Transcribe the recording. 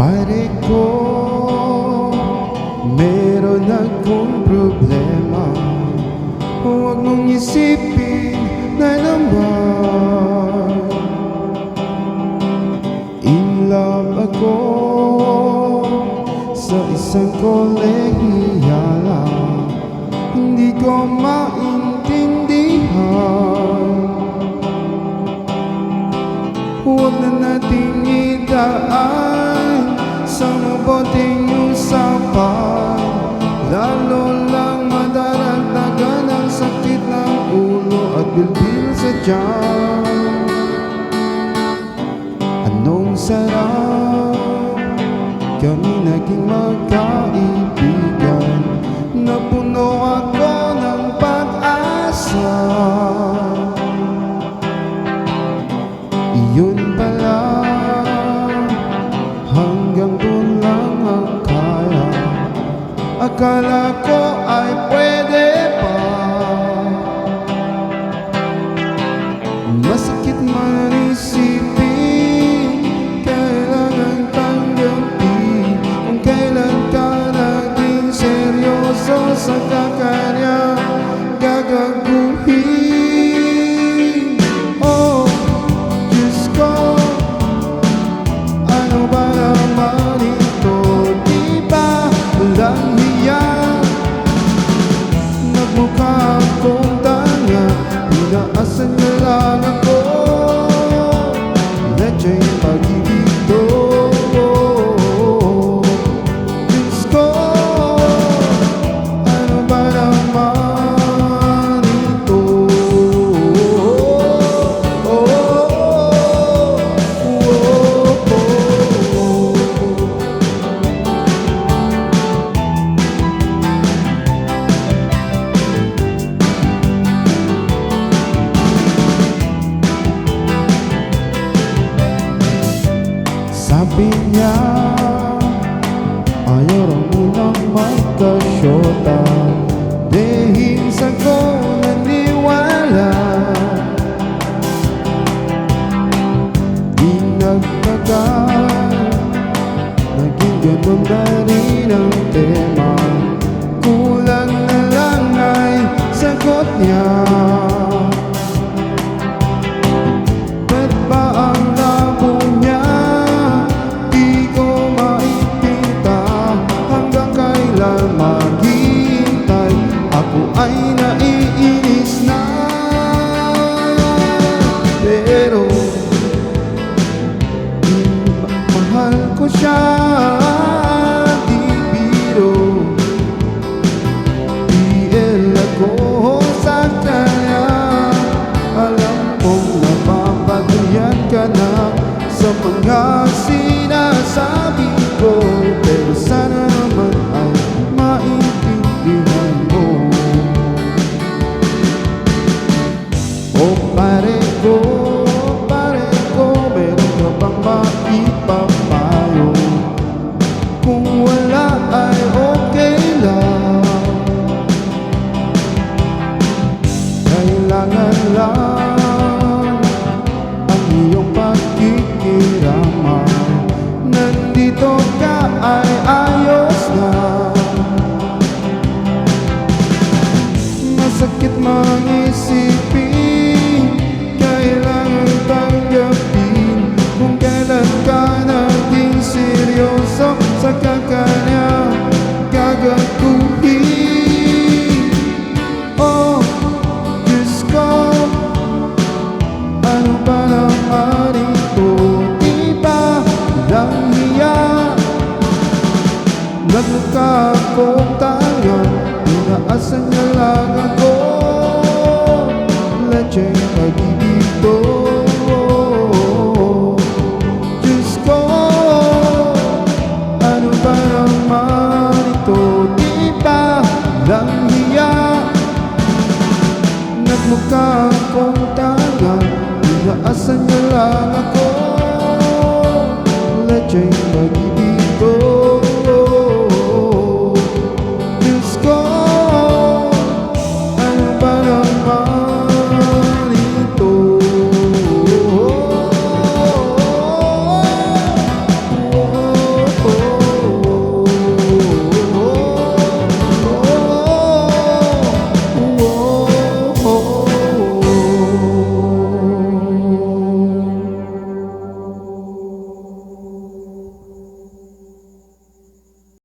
Pare ko, meron akong problema. Huwag mong isipin na naman in love ako sa isang kolehiyala. Hindi ko maintindihan. Huwag na nating idaan sa mabuting usapan, lalo lang madaragdagan ang sakit ng ulo at bilbil sa tiyan. Anong sarap kami naging magkaibigan, napuno ako ng pag-asa. Iyon pala, hanggang doon lang ang kaya. Akala ko ay pwede pa. Masakit man isipin, kailangan tanggapin kung kailan ka naging seryoso sa kakanya gagaguhin. Oh, Diyos ko, ano ba naman ito? Di ba walang hiya? Nagmukha akong tanga, pinaasan niya lang ako. Leche yung pag-ibig to. Diyos ko, ano ba naman ito? Sabi niya, ayaw raw munang magkasyota. Dahil sa ko naniwala, di nagtagal, naging ganun na rin ang tema. Kulang na lang ay sagot niya. Ba't ba ang labo niya? Maghintay, ako ay naiinis na. Pero mahal ko siya, di biro. DL ako sa kanya. Alam kong napapatuyan ka na sa mga sinasabi ko, pero sana naman ay maintindihan mo. Oh pare ko, meron ka bang maipapayo? Kung wala ay okay lang, kailangan lang ang iyong pagkikirama. Nandito ka ay ayos na. Masakit mang isipin, kailangan tanggapin kung kailan ka naging seryoso sa kakanya gagaguhin. Oh, Diyos ko, ano ba naman ito? Di ba walang hiya? Nagmukha akong tanga, pinaasan niya lang ako. Leche yung pag-ibig to. Diyos ko, ano ba naman ito? Di ba walang hiya? Nagmukha akong tanga, pinaasan niya lang ako. Leche yung pag-ibig